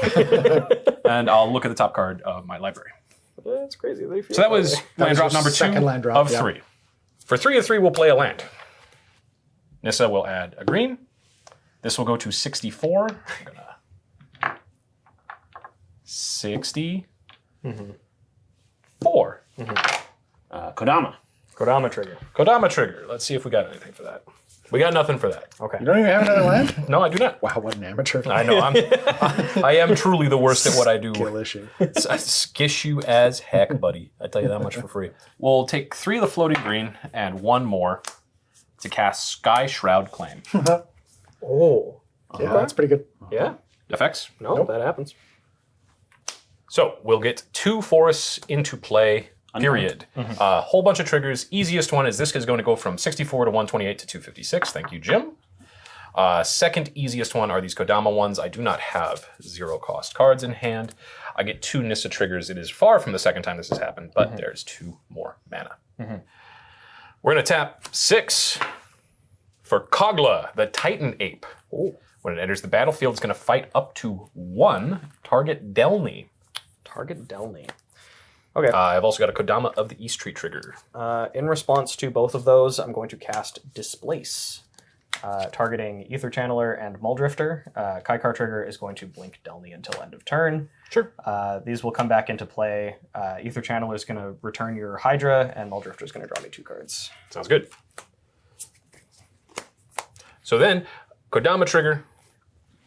And I'll look at the top card of my library. That's crazy. They feel So that was land was drop your number 2 second land drop, of yeah. 3. For 3 of 3, we'll play a land. Nissa will add a green. This will go to 64. I'm gonna 64. Kodama. Kodama trigger. Kodama trigger. Let's see if we got anything for that. We got nothing for that. Okay. You don't even have another land? No, I do not. Wow, what an amateur. I know. I am truly the worst at what I do. Skill issue. I skish you as heck, buddy. I tell you that much for free. We'll take 3 of the floating green and 1 more to cast Sky Shroud Claim. Oh. Yeah, that's pretty good. Yeah. Effects? No, that happens. So we'll get 2 forests into play. Period. A whole bunch of triggers. Easiest one is this is going to go from 64 to 128 to 256. Thank you, Jim. Second easiest one are these Kodama ones. I do not have 0-cost cards in hand. I get 2 Nissa triggers. It is far from the second time this has happened, but there's 2 more mana. We're going to tap 6 for Kogla, the Titan Ape. When it enters the battlefield, it's going to fight up to 1 target Delny. Target Delny. Okay. I've also got a Kodama of the East Tree trigger. In response to both of those, I'm going to cast Displace, targeting Ether Channeler and Muldrifter. Kykar trigger is going to blink Delny until end of turn. Sure. These will come back into play. Ether Channeler is going to return your Hydra, and Muldrifter is going to draw me 2 cards. Sounds good. So then, Kodama trigger,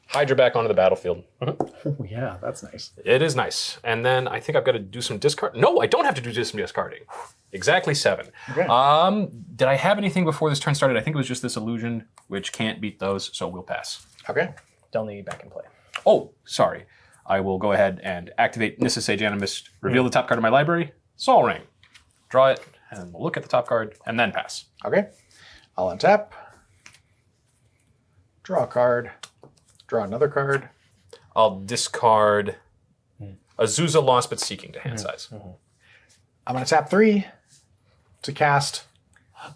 Hydra back onto the battlefield. Oh, yeah, that's nice. It is nice. And then I think I've got to do some discard. No, I don't have to do some discarding. Exactly 7. Okay. Did I have anything before this turn started? I think it was just this illusion, which can't beat those, so we'll pass. Okay. Delny back in play. Oh, sorry. I will go ahead and activate Nissa Sage Animist, reveal the top card of my library, Sol Ring. Draw it, and we'll look at the top card, and then pass. Okay. I'll untap. Draw a card. Draw another card. I'll discard Azusa Lost but Seeking to hand size. I'm going to tap 3 to cast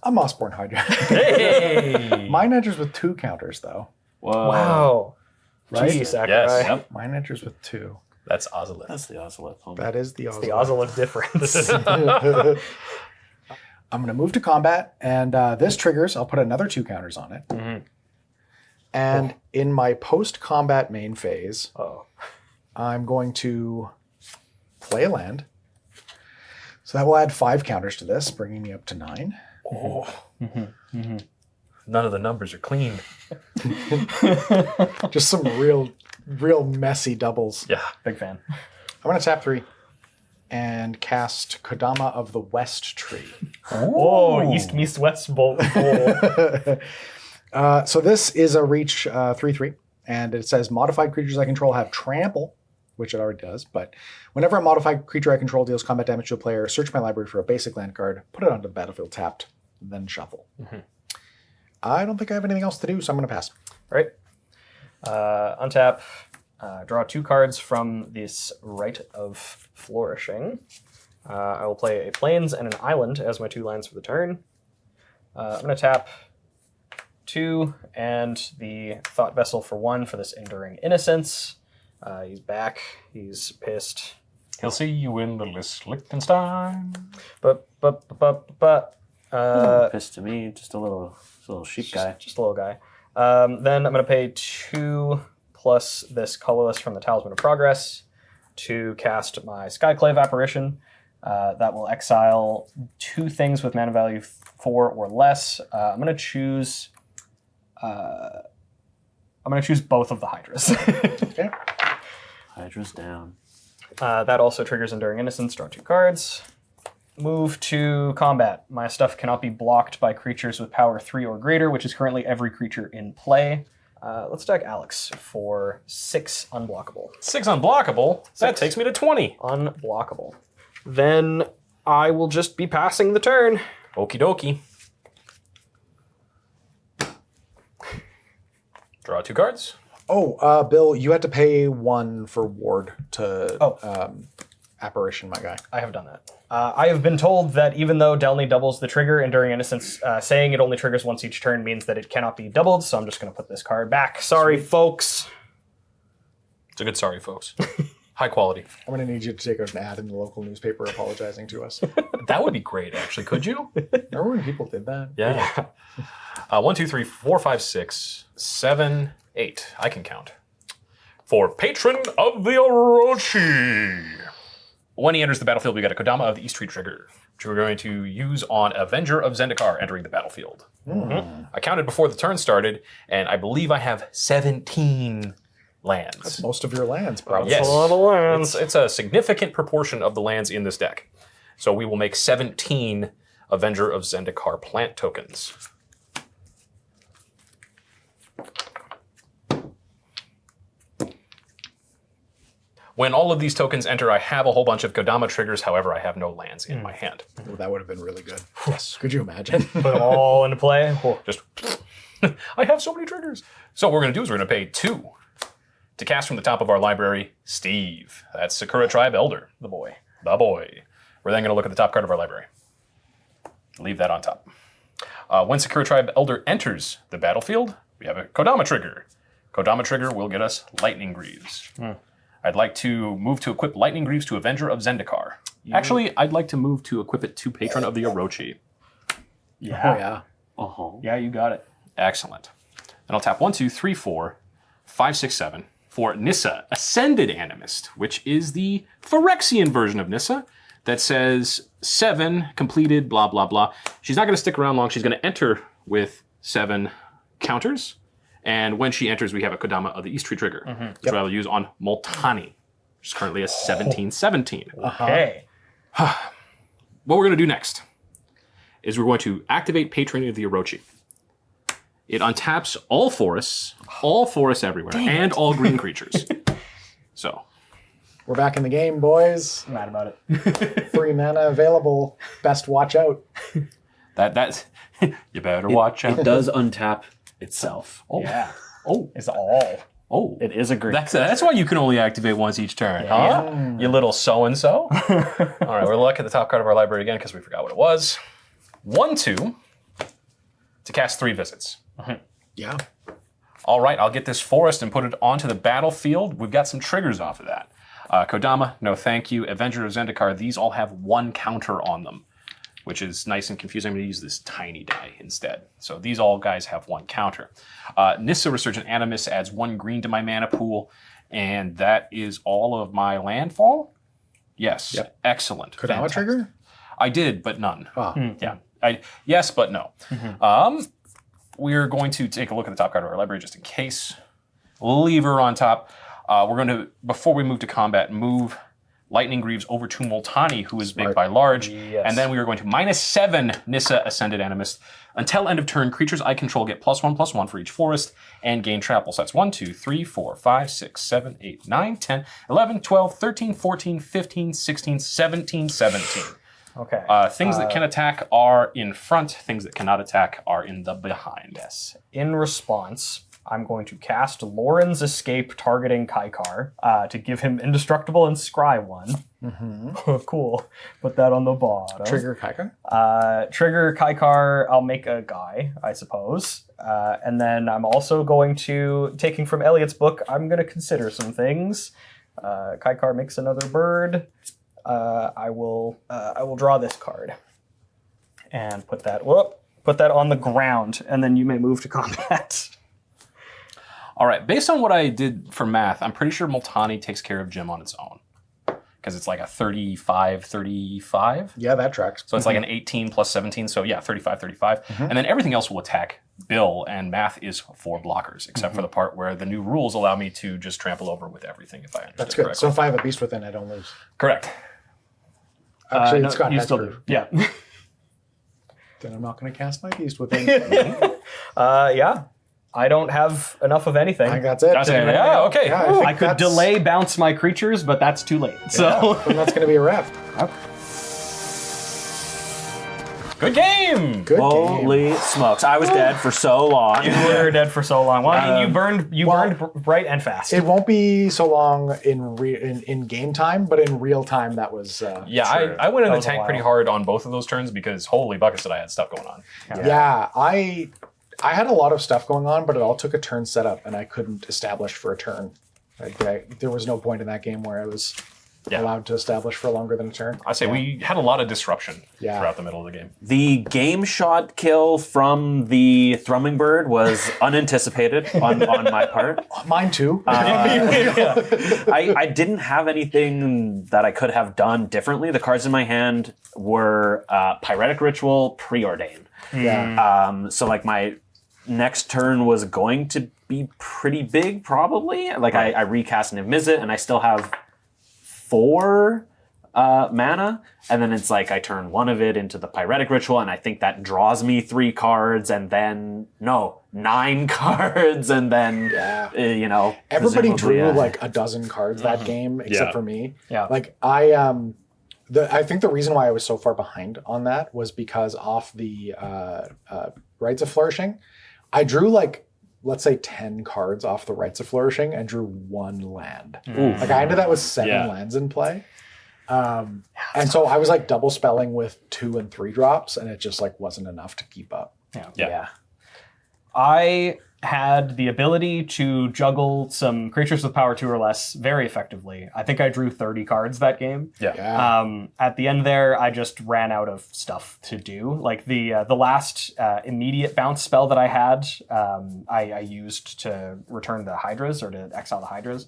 a Mossborn Hydra. Hey! Mine enters with 2 counters, though. Whoa. Wow. Right? Jeez, Sakurai. Yes. Yep. Mine enters with 2. That's Ozolith. That's the Ocelot. That is the The Ozolith difference. I'm going to move to combat, and this triggers. I'll put another 2 counters on it. And in my post-combat main phase, I'm going to play a land. So that will add 5 counters to this, bringing me up to 9. None of the numbers are clean. Just some real messy doubles. Yeah. Big fan. I'm going to tap 3. and cast Kodama of the West Tree. Oh, East meets West bowl. So this is a reach 3/3, and it says modified creatures I control have trample, which it already does, but whenever a modified creature I control deals combat damage to a player, search my library for a basic land card, put it onto the battlefield tapped, then shuffle. I don't think I have anything else to do, so I'm going to pass. All right. Untap. Draw 2 cards from this Rite of Flourishing. I will play a Plains and an Island as my 2 lands for the turn. I'm going to tap 2 and the Thought Vessel for 1 for this Enduring Innocence. He's back. He's pissed. He'll see you in the list, Liechtenstein. But. Pissed to me, just a little sheep guy. Just a little guy. Then I'm going to pay 2 plus this colorless from the Talisman of Progress to cast my Skyclave Apparition. That will exile 2 things with mana value 4 or less. I'm going to choose. Both of the Hydras. Okay. Hydra's down. That also triggers Enduring Innocence. Draw 2 cards. Move to combat. My stuff cannot be blocked by creatures with power 3 or greater, which is currently every creature in play. Let's deck Alex for 6 unblockable. 6 unblockable. That takes me to 20. Unblockable. Then I will just be passing the turn. Okie dokie. Draw 2 cards. Oh, Bill, you had to pay 1 for Ward to Apparition, my guy. I have done that. I have been told that even though Delny doubles the trigger, Enduring Innocence, saying it only triggers once each turn means that it cannot be doubled, so I'm just going to put this card back. Sorry, folks. It's a good sorry, folks. High quality. I'm going to need you to take an ad in the local newspaper apologizing to us. That would be great, actually. Could you? Remember when people did that? Yeah. 1, 2, 3, 4, 5, 6, 7, 8. I can count. For Patron of the Orochi. When he enters the battlefield, we got a Kodama of the East Tree trigger, which we're going to use on Avenger of Zendikar entering the battlefield. I counted before the turn started, and I believe I have 17 lands. That's most of your lands, probably. Yes. A lot of lands. It's a significant proportion of the lands in this deck. So we will make 17 Avenger of Zendikar plant tokens. When all of these tokens enter, I have a whole bunch of Kodama triggers. However, I have no lands in my hand. Oh, that would have been really good. Yes. Could you imagine? Put them all into play. Oh. Just, I have so many triggers. So what we're going to do is we're going to pay 2 to cast from the top of our library, Steve. That's Sakura Tribe Elder. The boy. The boy. We're then going to look at the top card of our library. Leave that on top. When Sakura Tribe Elder enters the battlefield, we have a Kodama trigger. Kodama trigger will get us Lightning Greaves. I'd like to move to equip Lightning Greaves to Avenger of Zendikar. Actually, I'd like to move to equip it to Patron of the Orochi. Yeah. Oh, yeah. Yeah, you got it. Excellent. Then I'll tap 1, 2, 3, 4, 5, 6, 7 for Nissa, Ascended Animist, which is the Phyrexian version of Nissa that says 7 completed, blah, blah, blah. She's not going to stick around long. She's going to enter with 7 counters. And when she enters, we have a Kodama of the East Tree trigger, which I will use on Multani, which is currently a 17/17. Okay. What we're going to do next is we're going to activate Patron of the Orochi. It untaps all forests everywhere, and all green creatures. So. We're back in the game, boys. I'm mad about it. 3 mana available. Best watch out. That's you better watch out. It does untap itself. Oh. Yeah. Oh. It's all. Oh. It is a green. That's why you can only activate once each turn, huh? You little so-and-so. All right, we're looking at the top card of our library again because we forgot what it was. 1, 2 to cast 3 visits. Yeah. All right, I'll get this forest and put it onto the battlefield. We've got some triggers off of that. Kodama, no thank you. Avenger of Zendikar, these all have 1 counter on them, which is nice and confusing. I'm going to use this tiny die instead. So these all guys have 1 counter. Nissa, Resurgent Animus adds 1 green to my mana pool, and that is all of my landfall? Yes. Yep. Excellent. Kodama Fantastic. trigger? I did, but none. Oh. Yeah. Yes, but no. We're going to take a look at the top card of our library just in case. Leave her on top. We're going to, before we move to combat, move Lightning Greaves over to Multani, who is big by large. Yes. And then we are going to -7 Nissa Ascended Animist. Until end of turn, creatures I control get +1/+1 for each forest and gain trample. So that's 1, 2, 3, 4, 5, 6, 7, 8, 9, 10, 11, 12, 13, 14, 15, 16, 17, 17. Okay. Things that can attack are in front. Things that cannot attack are in the behind. Yes. In response, I'm going to cast Lauren's Escape targeting Kykar to give him Indestructible and Scry 1. Cool. Put that on the bottom. Trigger Kykar? Trigger Kykar, I'll make a guy, I suppose. And then I'm also going to, taking from Elliot's book, I'm going to consider some things. Kykar makes another bird. I will draw this card and put that on the ground, and then you may move to combat. All right, based on what I did for math, I'm pretty sure Multani takes care of Jim on its own. Because it's like a 35-35. Yeah, that tracks. So it's like an 18 plus 17, so yeah, 35-35. And then everything else will attack Bill, and math is 4 blockers, except for the part where the new rules allow me to just trample over with everything, if I understand That's good. correctly. So if I have a beast within, I don't lose. Correct. Actually, No, it's got you hexproof. still do. Yeah. Then I'm not going to cast my beast within. Yeah. I don't have enough of anything. I think that's it. That's it. Yeah, okay. Yeah, I think I could that's- delay bounce my creatures, but that's too late. So Then that's going to be a ref. Good game! Good game. Holy smokes! I was dead for so long. you were dead for so long. Well, I mean, you burned bright and fast. It won't be so long in game time, but in real time, that was. Yeah, true. I went in the was a tank while. pretty hard on both of those turns because holy buckets did I had stuff going on. Yeah, I had a lot of stuff going on, but it all took a turn setup, and I couldn't establish for a turn. There was no point in that game where I was allowed to establish for longer than a turn. I say we had a lot of disruption Yeah. throughout the middle of the game. The game shot kill from the thrumming bird was unanticipated on my part. Mine too. I didn't have anything that I could have done differently. The cards in my hand were Pyretic Ritual, Preordain. yeah. So like my next turn was going to be pretty big, probably. Like I recast Niv Mizzet, and I still have 4 mana, and then it's like I turn one of it into the Pyretic Ritual, and I think that draws me 3 cards, and then 9 cards, and then Everybody presumably, drew like a dozen cards that game, except Yeah. for me. Yeah. Like I think the reason why I was so far behind on that was because off the Rites of Flourishing, I drew like, let's say 10 cards off the Rites of Flourishing and drew 1 land. Like I ended that with 7 lands in play. And so I was like double spelling with 2 and 3 drops, and it just like wasn't enough to keep up. yeah. I had the ability to juggle some creatures with power 2 or less very effectively. I think I drew 30 cards that game. Yeah. At the end there, I just ran out of stuff to do. Like the last immediate bounce spell that I had, I used to return the Hydras or to exile the Hydras.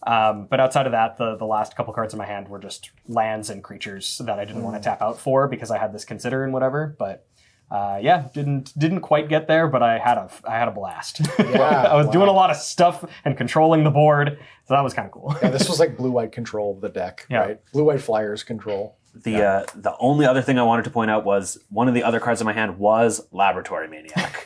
But outside of that, the last couple cards in my hand were just lands and creatures that I didn't want to tap out for because I had this consider and whatever. But didn't quite get there, but I had a blast. Yeah, I was doing a lot of stuff and controlling the board, so that was kind of cool. Yeah, this was like blue-white control of the deck, Yeah. right? Blue-white flyers control. The only other thing I wanted to point out was one of the other cards in my hand was Laboratory Maniac.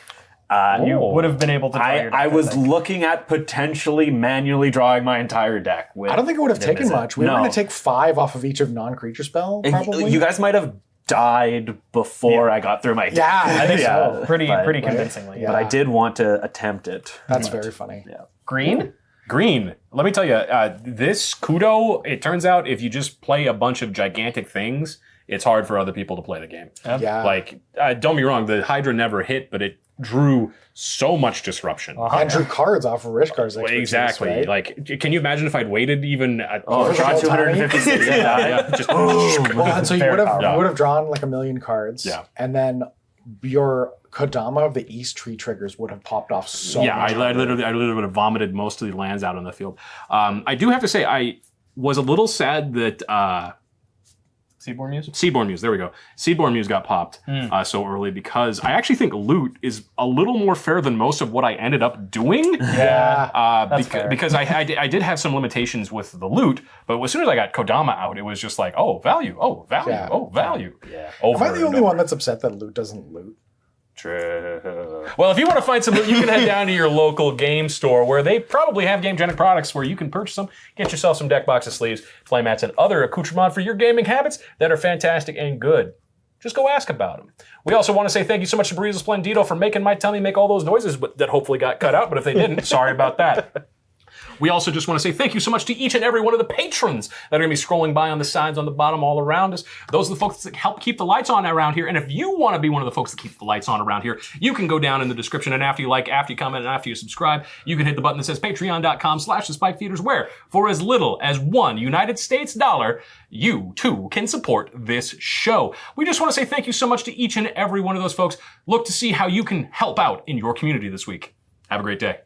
You would have been able to. Draw your deck, I was think. looking at potentially manually drawing my entire deck. With I don't think it would have Niv taken Mizzet. much. We were No. going to take 5 off of each of non-creature spell, probably. You guys might have died before I got through my deck. Yeah, I think Yeah. so. pretty But- convincingly. Yeah. But I did want to attempt it. That's very funny. Yeah. Green. Green. Let me tell you, this Kudo, it turns out if you just play a bunch of gigantic things, it's hard for other people to play the game. Yeah. Like, don't be wrong, the Hydra never hit, but it drew so much disruption. And drew cards off of Rishkar's expertise, Exactly. right? Like, can you imagine if I'd waited even? Oh, draw Multani? 256. Yeah. just Well, and so you Very would have powerful. you would have drawn like a million cards. Yeah. And then your Kodama of the East tree triggers would have popped off so yeah, much. I literally would have vomited most of the lands out on the field. I do have to say, I was a little sad that Seaborn Muse? Seaborn Muse, there we go. Seaborn Muse got popped so early because I actually think loot is a little more fair than most of what I ended up doing. Yeah, that's fair. Because I did have some limitations with the loot, but as soon as I got Kodama out, it was just like, oh, value, oh, value, Yeah. oh, value. Yeah. Over Am I the and only over. one that's upset that loot doesn't loot? True. Well, if you want to find some loot, you can head down to your local game store where they probably have Gamegenic products where you can purchase them, get yourself some deck boxes, sleeves, playmats, and other accoutrements for your gaming habits that are fantastic and good. Just go ask about them. We also want to say thank you so much to Burrito Splendido for making my tummy make all those noises that hopefully got cut out, but if they didn't, sorry about that. We also just want to say thank you so much to each and every one of the patrons that are going to be scrolling by on the sides, on the bottom, all around us. Those are the folks that help keep the lights on around here. And if you want to be one of the folks that keep the lights on around here, you can go down in the description, and after you like, after you comment, and after you subscribe, you can hit the button that says patreon.com/thespikefeeders, where for as little as $1 United States dollar, you too can support this show. We just want to say thank you so much to each and every one of those folks. Look to see how you can help out in your community this week. Have a great day.